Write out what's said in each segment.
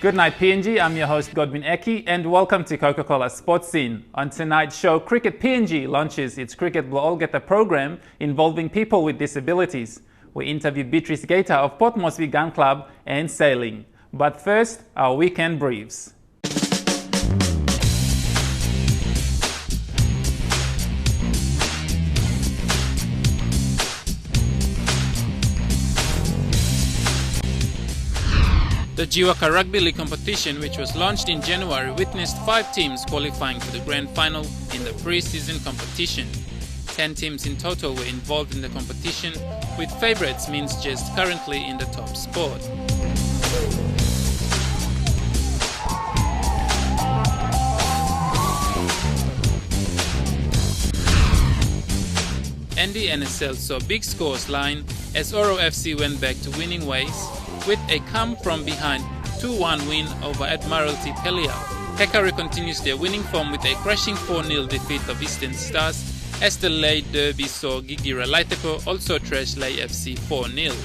Good night PNG, I'm your host Godwin Eki and welcome to Coca-Cola Sports Scene. On tonight's show, Cricket PNG launches its Cricket Bloolgeta program involving people with disabilities. We interview Beatrice Gator of Port Moresby Gun Club and Sailing. But first, our weekend briefs. The Jiwaka Rugby League competition, which was launched in January, witnessed 5 teams qualifying for the grand final in the pre-season competition. 10 teams in total were involved in the competition, with favourites Minsk just currently in the top spot. Andy NSL saw big scores line as Oro FC went back to winning ways, with a come-from-behind 2-1 win over Admiralty Peliau. Hekari continues their winning form with a crushing 4-0 defeat of Eastern Stars, as the late derby saw Gigira Laitepo also trash Lae FC 4-0.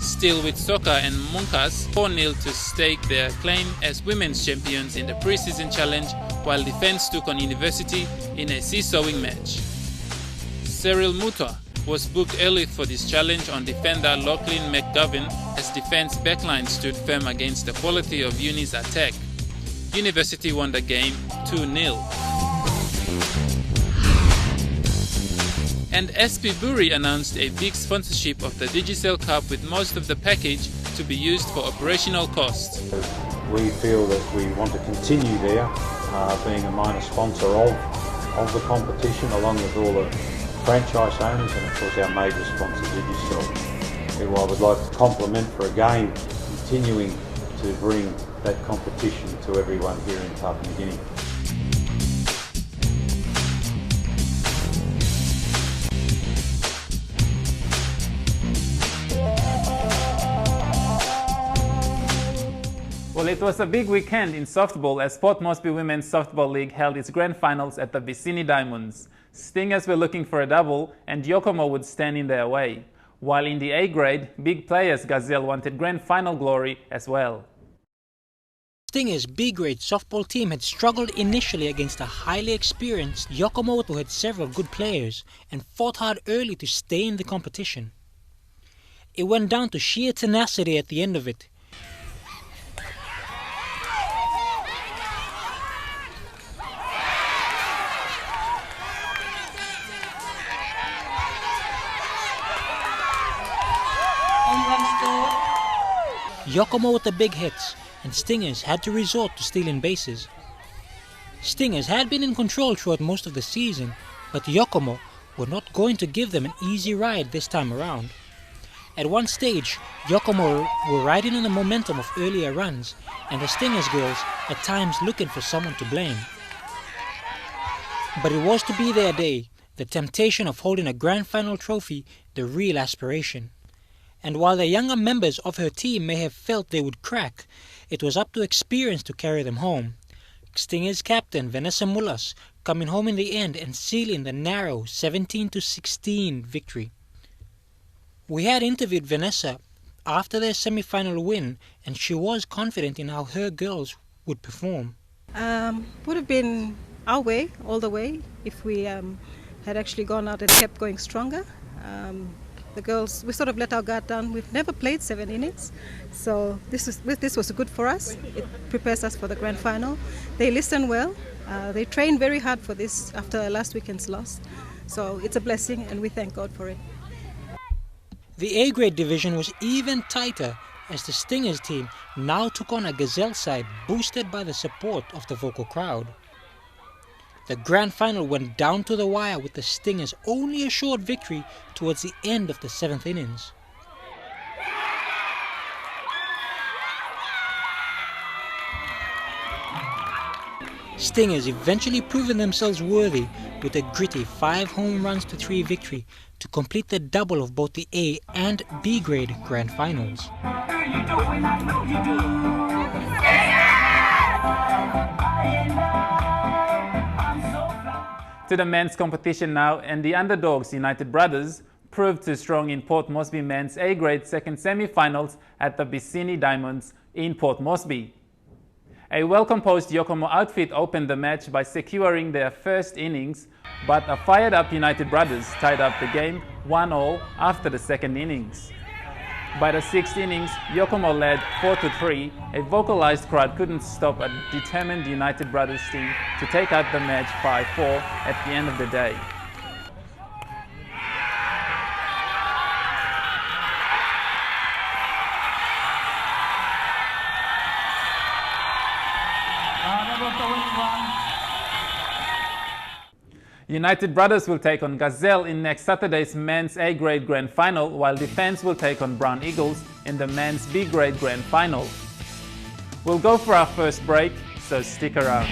Still with Soka and Munkas 4-0 to stake their claim as women's champions in the pre-season challenge, while Defence took on University in a seesawing match. Cyril Mutua was booked early for this challenge on defender Lachlan McGovern as Defence backline stood firm against the quality of Uni's attack. University won the game 2-0. And SP Buri announced a big sponsorship of the Digicel Cup, with most of the package to be used for operational costs. We feel that we want to continue there, being a minor sponsor of the competition, along with all the franchise owners and of course our major sponsor Digicel, who I would like to compliment for again continuing to bring that competition to everyone here in Papua New Guinea. Well, it was a big weekend in softball as Port Moresby Women's Softball League held its grand finals at the Vicini Diamonds. Stingers were looking for a double and Yokomo would stand in their way. While in the A grade, big players Gazelle wanted grand final glory as well. Stingers' B-grade softball team had struggled initially against a highly experienced Yokomo who had several good players and fought hard early to stay in the competition. It went down to sheer tenacity at the end of it. Yokomo with the big hits, and Stingers had to resort to stealing bases. Stingers had been in control throughout most of the season, but Yokomo were not going to give them an easy ride this time around. At one stage, Yokomo were riding on the momentum of earlier runs, and the Stingers girls at times looking for someone to blame. But it was to be their day, the temptation of holding a grand final trophy, the real aspiration. And while the younger members of her team may have felt they would crack, it was up to experience to carry them home. Stingers captain Vanessa Mullas coming home in the end and sealing the narrow 17-16 victory. We had interviewed Vanessa after their semi-final win, and she was confident in how her girls would perform. Would have been our way all the way if we had actually gone out and kept going stronger. The girls, we sort of let our guard down. We've never played 7 innings, so this was good for us. It prepares us for the grand final. They listen well. They train very hard for this after last weekend's loss. So it's a blessing and we thank God for it. The A-grade division was even tighter as the Stingers team now took on a Gazelle side boosted by the support of the vocal crowd. The grand final went down to the wire with the Stingers only a short victory towards the end of the 7th innings. Stingers eventually proving themselves worthy with a gritty 5 home runs to 3 victory to complete the double of both the A and B grade grand finals. To the men's competition now, and the underdogs United Brothers proved too strong in Port Moresby men's A-grade second semi-finals at the Bissini Diamonds in Port Moresby. A well-composed Yokomo outfit opened the match by securing their first innings, but a fired-up United Brothers tied up the game 1-1 after the second innings. By the sixth innings, Yokomo led 4-3. A vocalized crowd couldn't stop a determined United Brothers team to take out the match 5-4 at the end of the day. United Brothers will take on Gazelle in next Saturday's men's A-grade grand final, while Defence will take on Brown Eagles in the men's B-grade grand final. We'll go for our first break, so stick around.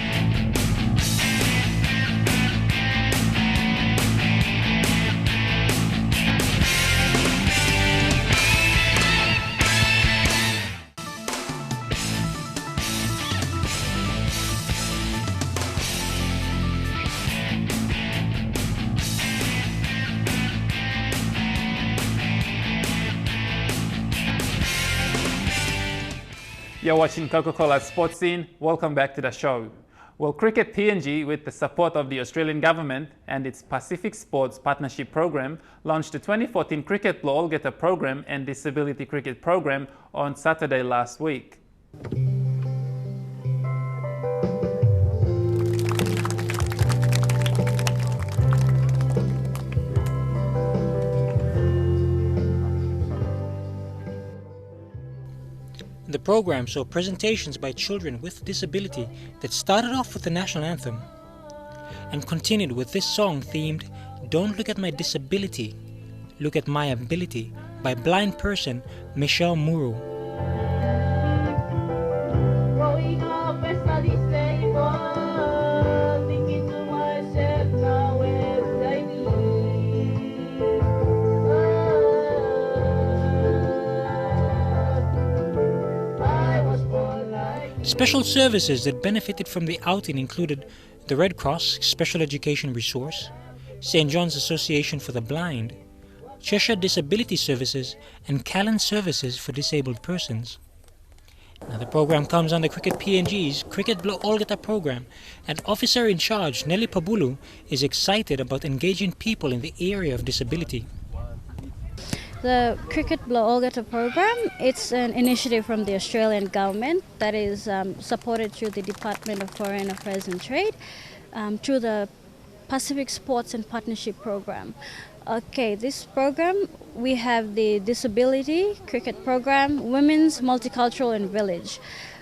You're watching Coca-Cola Sports Scene. Welcome back to the show. Well, Cricket PNG, with the support of the Australian government and its Pacific Sports Partnership Program, launched the 2014 Cricket Blow All-Getter Program and Disability Cricket Program on Saturday last week. The program saw presentations by children with disability that started off with the national anthem and continued with this song themed "Don't Look at My Disability, Look at My Ability" by blind person Michelle Muru. Special services that benefited from the outing included the Red Cross Special Education Resource, St. John's Association for the Blind, Cheshire Disability Services, and Callan Services for Disabled Persons. Now, the program comes under Cricket PNG's Cricket Blow All-Getter program, and Officer in Charge Nelly Pabulu is excited about engaging people in the area of disability. The Cricket Blow All-Getter program, it's an initiative from the Australian government that is supported through the Department of Foreign Affairs and Trade through the Pacific Sports and Partnership Program. Okay, this program, we have the Disability Cricket Program, Women's, Multicultural and Village.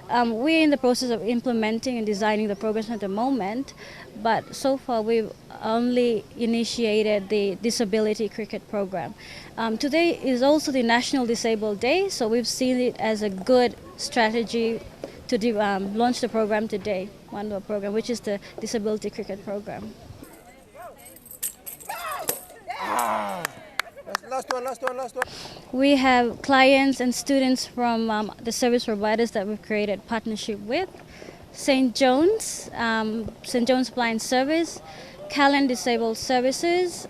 We're in the process of implementing and designing the programs at the moment, but so far we've only initiated the Disability Cricket Program. Today is also the National Disabled Day, so we've seen it as a good strategy to launch the program today, one of the program, which is the Disability Cricket Program. Last one. We have clients and students from the service providers that we've created partnership with. St. John's Blind Service, Callan Disabled Services,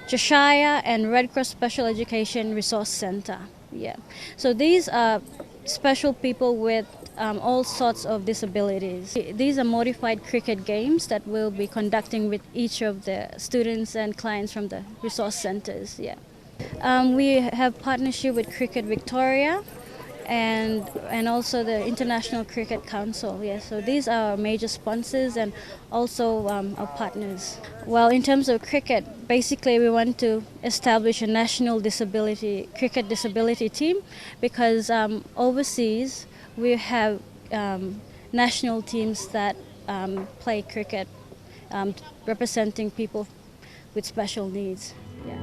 Cheshire and Red Cross Special Education Resource Centre. Yeah. So these are special people with all sorts of disabilities. These are modified cricket games that we'll be conducting with each of the students and clients from the resource centres. Yeah. We have partnership with Cricket Victoria and also the International Cricket Council. Yeah, so these are our major sponsors and also our partners. Well, in terms of cricket, basically we want to establish a national cricket disability team because overseas we have national teams that play cricket representing people with special needs. Yeah.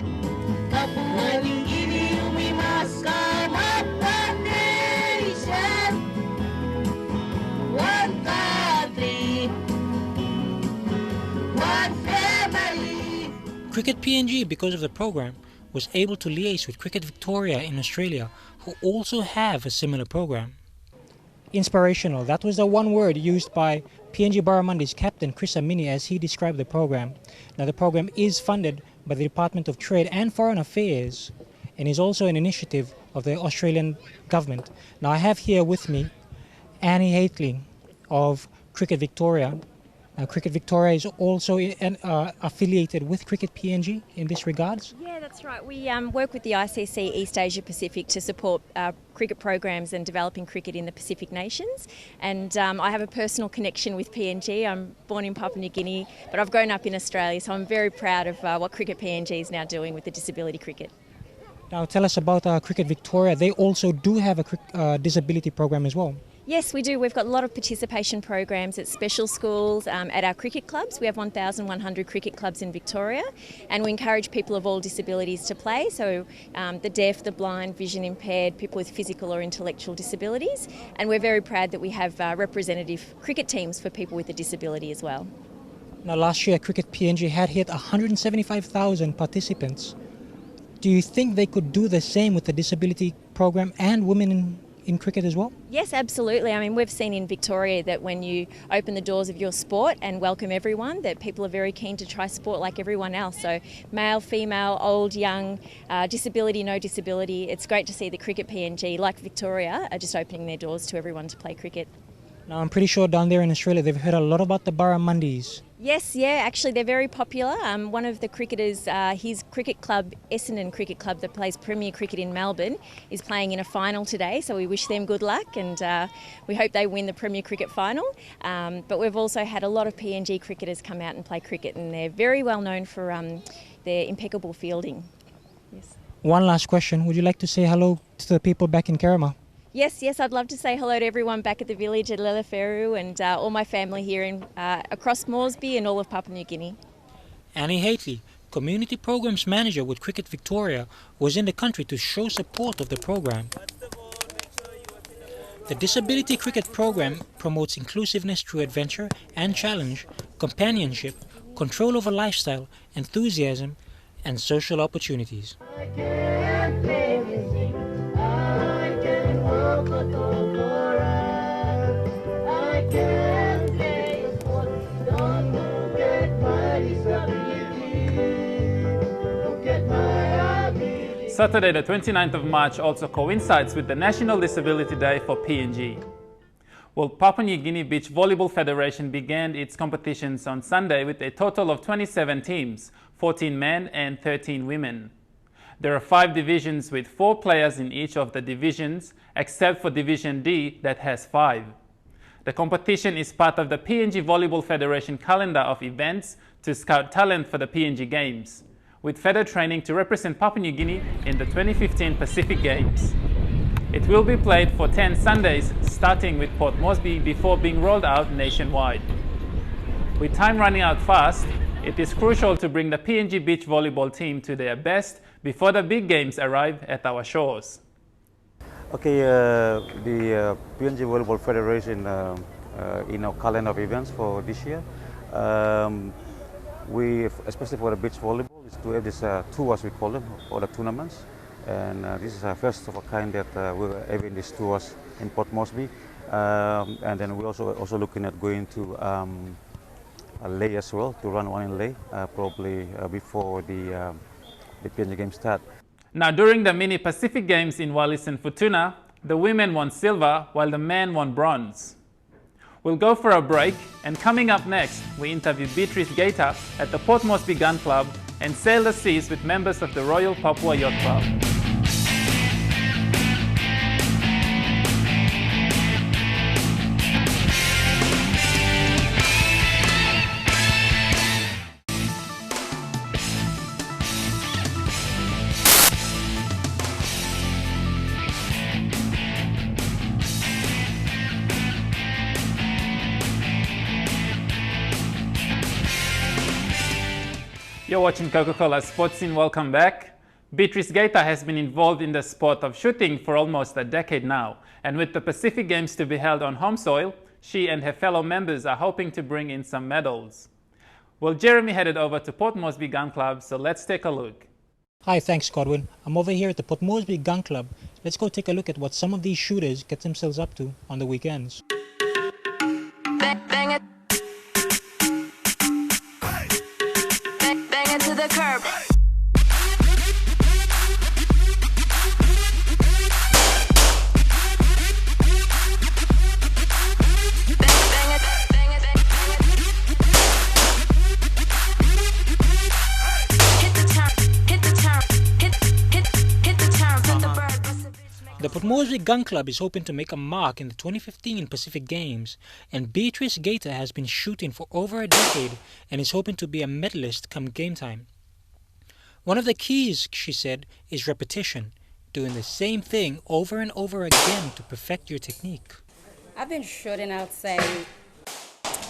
Cricket PNG, because of the program, was able to liaise with Cricket Victoria in Australia, who also have a similar program. Inspirational, that was the one word used by PNG Barramundi's captain Chris Amini as he described the program. Now, the program is funded by the Department of Trade and Foreign Affairs and is also an initiative of the Australian government. Now I have here with me Annie Hately of Cricket Victoria. Cricket Victoria is also affiliated with Cricket PNG in this regards. Yeah, that's right. We work with the ICC East Asia Pacific to support cricket programs and developing cricket in the Pacific nations. And I have a personal connection with PNG. I'm born in Papua New Guinea, but I've grown up in Australia, so I'm very proud of what Cricket PNG is now doing with the disability cricket. Now tell us about Cricket Victoria. They also do have a disability program as well. Yes, we do. We've got a lot of participation programs at special schools, at our cricket clubs. We have 1,100 cricket clubs in Victoria, and we encourage people of all disabilities to play, so the deaf, the blind, vision impaired, people with physical or intellectual disabilities, and we're very proud that we have representative cricket teams for people with a disability as well. Now last year Cricket PNG had hit 175,000 participants. Do you think they could do the same with the disability program and women in cricket as well? Yes, absolutely. I mean, we've seen in Victoria that when you open the doors of your sport and welcome everyone, that people are very keen to try sport like everyone else. So male, female, old, young, disability, no disability. It's great to see the Cricket PNG, like Victoria, are just opening their doors to everyone to play cricket. Now I'm pretty sure down there in Australia they've heard a lot about the Barramundis. Yes, yeah, actually they're very popular. One of the cricketers, his cricket club, Essendon Cricket Club, that plays Premier Cricket in Melbourne, is playing in a final today, so we wish them good luck and we hope they win the Premier Cricket final. But we've also had a lot of PNG cricketers come out and play cricket, and they're very well known for their impeccable fielding. Yes. One last question. Would you like to say hello to the people back in Kerema? Yes, I'd love to say hello to everyone back at the village at Leleferu and all my family here in across Moresby and all of Papua New Guinea. Annie Hately, Community Programs Manager with Cricket Victoria, was in the country to show support of the program. The Disability Cricket Program promotes inclusiveness through adventure and challenge, companionship, control over lifestyle, enthusiasm, and social opportunities. Saturday the 29th of March also coincides with the National Disability Day for PNG. Well, Papua New Guinea Beach Volleyball Federation began its competitions on Sunday with a total of 27 teams, 14 men and 13 women. There are 5 divisions with 4 players in each of the divisions, except for Division D that has 5. The competition is part of the PNG Volleyball Federation calendar of events to scout talent for the PNG Games, with further training to represent Papua New Guinea in the 2015 Pacific Games. It will be played for 10 Sundays, starting with Port Moresby before being rolled out nationwide. With time running out fast, it is crucial to bring the PNG beach volleyball team to their best before the big games arrive at our shores. Okay, the PNG Volleyball Federation in our calendar of events for this year, we, especially for the beach volleyball, is to have this tours, we call them, for the tournaments. And this is our first of a kind that we're having these tours in Port Moresby. And then we're also looking at going to Lae as well, to run one in Lae, probably before the PNG Games start. Now, during the mini Pacific Games in Wallis and Futuna, the women won silver while the men won bronze. We'll go for a break, and coming up next, we interview Beatrice Gator at the Port Moresby Gun Club and sail the seas with members of the Royal Papua Yacht Club. You're watching Coca-Cola Sports Scene. Welcome back. Beatrice Gator has been involved in the sport of shooting for almost a decade now, and with the Pacific Games to be held on home soil, she and her fellow members are hoping to bring in some medals. Well, Jeremy headed over to Port Moresby Gun Club, so let's take a look. Hi, thanks Godwin. I'm over here at the Port Moresby Gun Club. Let's go take a look at what some of these shooters get themselves up to on the weekends. Bang it. Bang it to the curb. The Port Moresby Gun Club is hoping to make a mark in the 2015 Pacific Games, and Beatrice Gator has been shooting for over a decade and is hoping to be a medalist come game time. One of the keys, she said, is repetition, doing the same thing over and over again to perfect your technique. I've been shooting, I would say,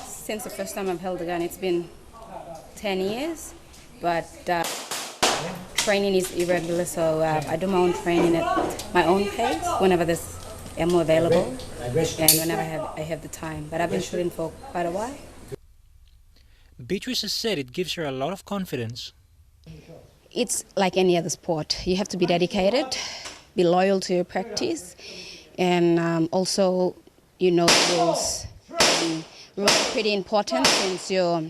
since the first time I've held a gun. It's been 10 years, but training is irregular, so I do my own training at my own pace whenever there's ammo available and whenever I have the time. But I've been shooting for quite a while. Beatrice has said it gives her a lot of confidence. It's like any other sport. You have to be dedicated, be loyal to your practice, and also you know the rules. Rules are pretty important since you're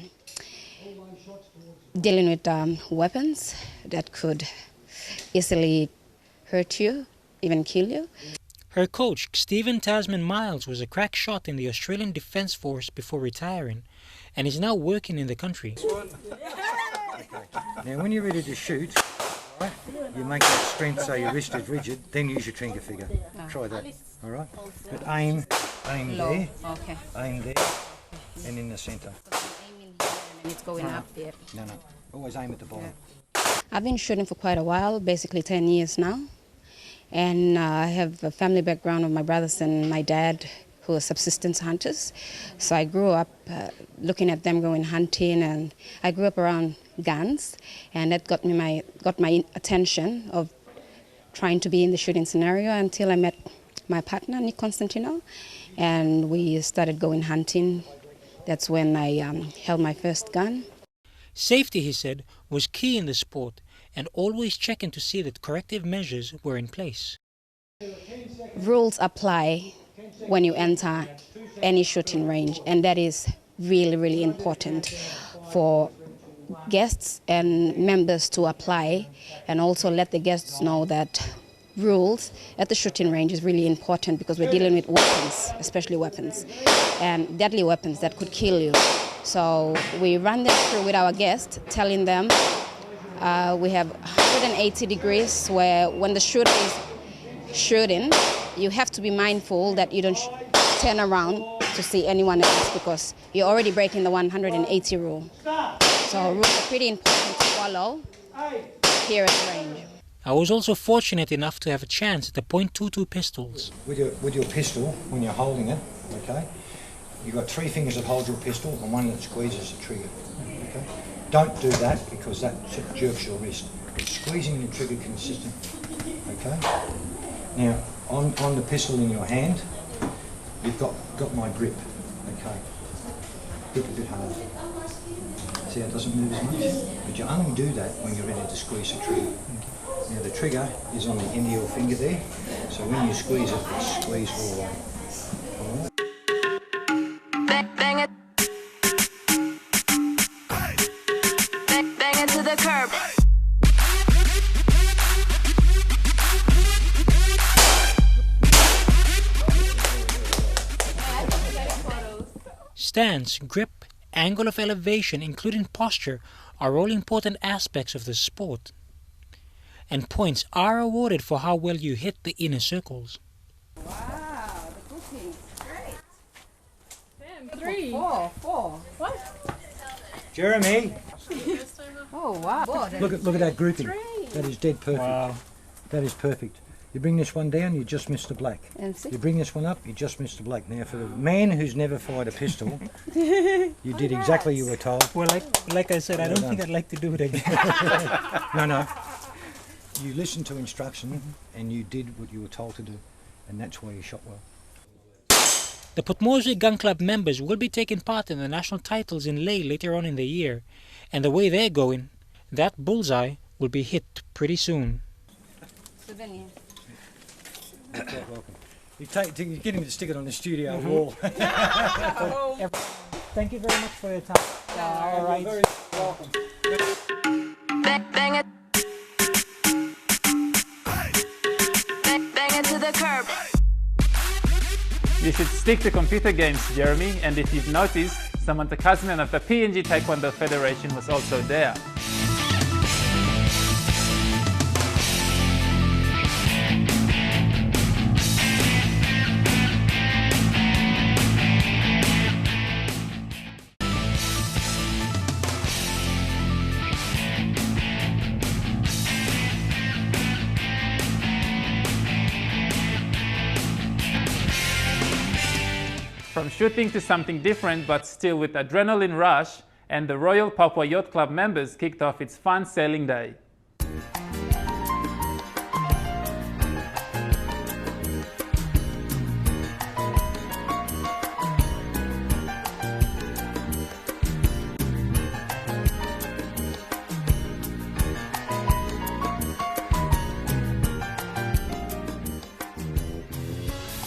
dealing with weapons that could easily hurt you, even kill you. Her coach, Stephen Tasman Miles, was a crack shot in the Australian Defence Force before retiring and is now working in the country. Now when you're ready to shoot, right, you make that strength so your wrist is rigid, then use your trigger finger. Try that, all right? But aim Low. there, Okay. aim there, and in the centre. And it's going up there. No, always aim at the bottom. I've been shooting for quite a while, basically 10 years now. And I have a family background of my brothers and my dad who are subsistence hunters. So I grew up looking at them going hunting, and I grew up around guns, and that got my attention of trying to be in the shooting scenario until I met my partner, Nick Constantino, and we started going hunting. That's when I held my first gun. Safety, he said, was key in the sport, and always checking to see that corrective measures were in place. Rules apply when you enter any shooting range, and that is really, really important for guests and members to apply, and also let the guests know that rules at the shooting range is really important because we're dealing with weapons, especially weapons, and deadly weapons that could kill you. So we run them through with our guests, telling them we have 180 degrees where when the shooter is shooting, you have to be mindful that you don't turn around to see anyone else because you're already breaking the 180 rule. So rules are pretty important to follow here at the range. I was also fortunate enough to have a chance at the .22 pistols. With your pistol, when you're holding it, okay, you've got 3 fingers that hold your pistol and 1 that squeezes the trigger. Okay? Don't do that because that jerks your wrist. It's squeezing the trigger consistently. Okay? Now, on the pistol in your hand, you've got my grip. Okay? Grip a bit harder. See how it doesn't move as much? But you only do that when you're ready to squeeze the trigger. Now the trigger is on the end of your finger there, so when you squeeze it, it's squeezed all the way. All right? Bang it. Bang it to the curb. Stance, grip, angle of elevation, including posture, are all important aspects of the sport. And points are awarded for how well you hit the inner circles. Wow, the cooking. Great. 3. 4. What? Jeremy, Oh, wow. look at that grouping. That is dead perfect. Wow. That is perfect. You bring this one down, you just missed the black. And see? You bring this one up, you just missed the black. Now, for the man who's never fired a pistol, you did exactly you were told. Well, like I said, I don't think I'd like to do it again. No. You listened to instruction and you did what you were told to do, and that's why you shot well. The Port Moresby Gun Club members will be taking part in the national titles in Lae later on in the year, and the way they're going, that bullseye will be hit pretty soon. Souvenir. You're quite welcome. You get him to stick it on the studio wall. Thank you very much for your time. All right. Very welcome. Bang it. Bang it to the curb. You should stick to computer games, Jeremy, and if you've noticed, Samantha Kazman of the PNG Taekwondo Federation was also there. From shooting to something different but still with adrenaline rush, and the Royal Papua Yacht Club members kicked off its fun sailing day.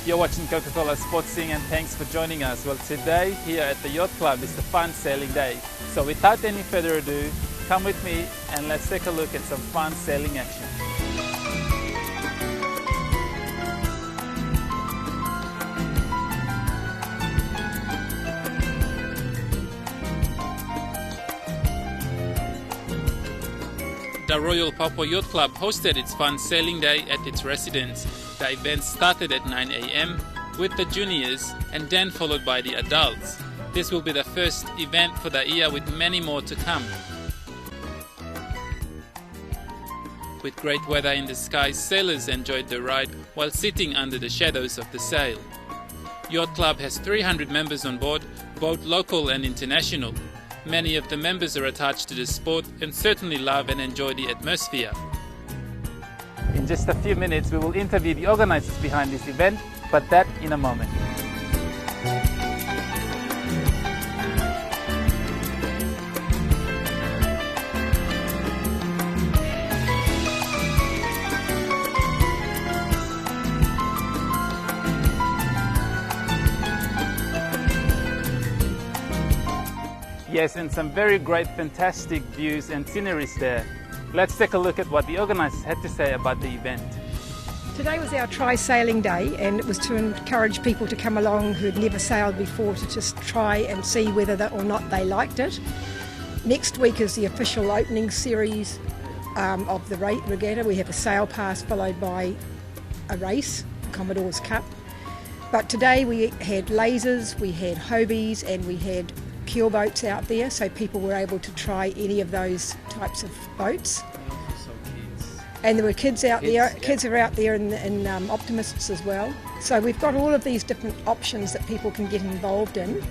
You're watching Coca-Cola Sports Scene and thanks for joining us. Well, today here at the Yacht Club is the fun sailing day. So without any further ado, come with me and let's take a look at some fun sailing action. The Royal Papua Yacht Club hosted its fun sailing day at its residence. The event started at 9 a.m. with the juniors and then followed by the adults. This will be the first event for the year with many more to come. With great weather in the skies, sailors enjoyed the ride while sitting under the shadows of the sail. Yacht Club has 300 members on board, both local and international. Many of the members are attached to the sport and certainly love and enjoy the atmosphere. In just a few minutes, we will interview the organizers behind this event, but that in a moment. Yes, and some very great, fantastic views and sceneries there. Let's take a look at what the organisers had to say about the event. Today was our Try Sailing Day, and it was to encourage people to come along who'd never sailed before to just try and see whether or not they liked it. Next week is the official opening series of the regatta. We have a sail pass followed by a race, Commodore's Cup. But today we had lasers, we had Hobies, and we had keel boats out there, so people were able to try any of those types of boats. And there were kids out there. Kids are out there in Optimists as well. So we've got all of these different options that people can get involved in.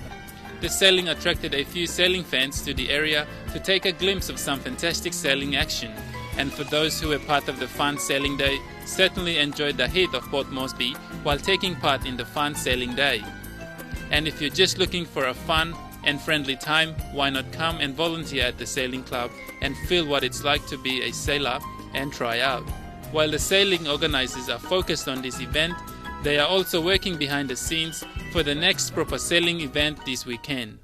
The sailing attracted a few sailing fans to the area to take a glimpse of some fantastic sailing action. And for those who were part of the fun sailing day, certainly enjoyed the heat of Port Moresby while taking part in the fun sailing day. And if you're just looking for a fun and friendly time, why not come and volunteer at the sailing club and feel what it's like to be a sailor and try out. While the sailing organizers are focused on this event, they are also working behind the scenes for the next proper sailing event this weekend.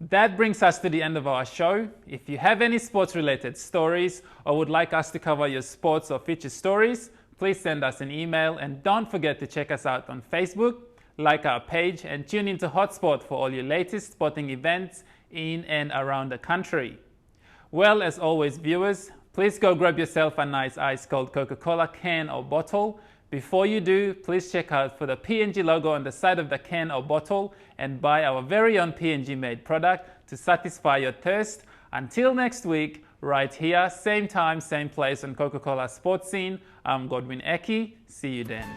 That brings us to the end of our show. If you have any sports related stories or would like us to cover your sports or feature stories, please send us an email and don't forget to check us out on Facebook, like our page and tune into Hotspot for all your latest sporting events in and around the country. Well, as always viewers, please go grab yourself a nice ice-cold Coca-Cola can or bottle. Before you do, please check out for the PNG logo on the side of the can or bottle and buy our very own PNG made product to satisfy your thirst. Until next week, right here, same time, same place on Coca-Cola Sports Scene, I'm Godwin Eki. See you then.